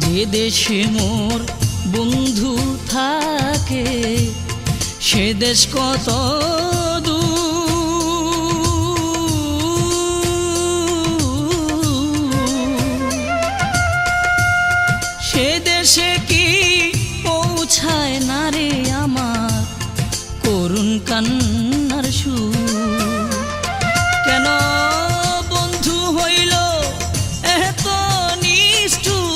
যে দেশে মোর বন্ধু থাকে সে দেশ কত সে দেশে কি পৌঁছায় না রে আমার করুণ কান্নার সুর। কেন বন্ধু হইল এত নিষ্ঠুর,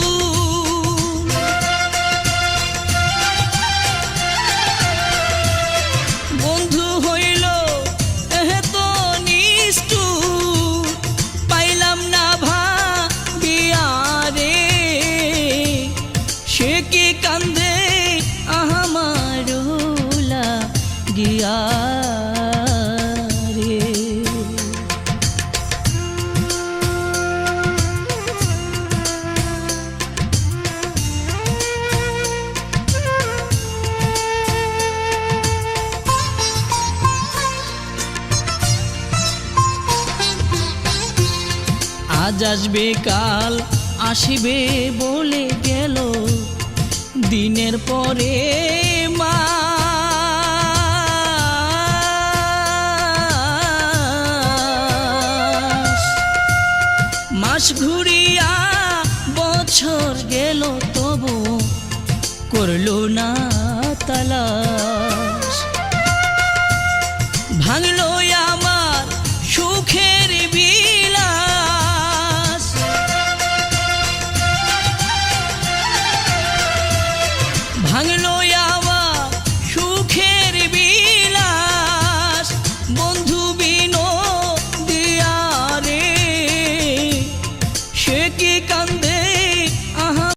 বন্ধু হইল এত নিষ্ঠুর, পাইলাম না ভাবিয়া রে সে কি কান্দে আমার লাগিয়া রে। আজ আসবে কাল আসিবে বলে গেল দিনের পরে মাস ঘুরিয়া বছর গেল তবু করলো না তালাশ।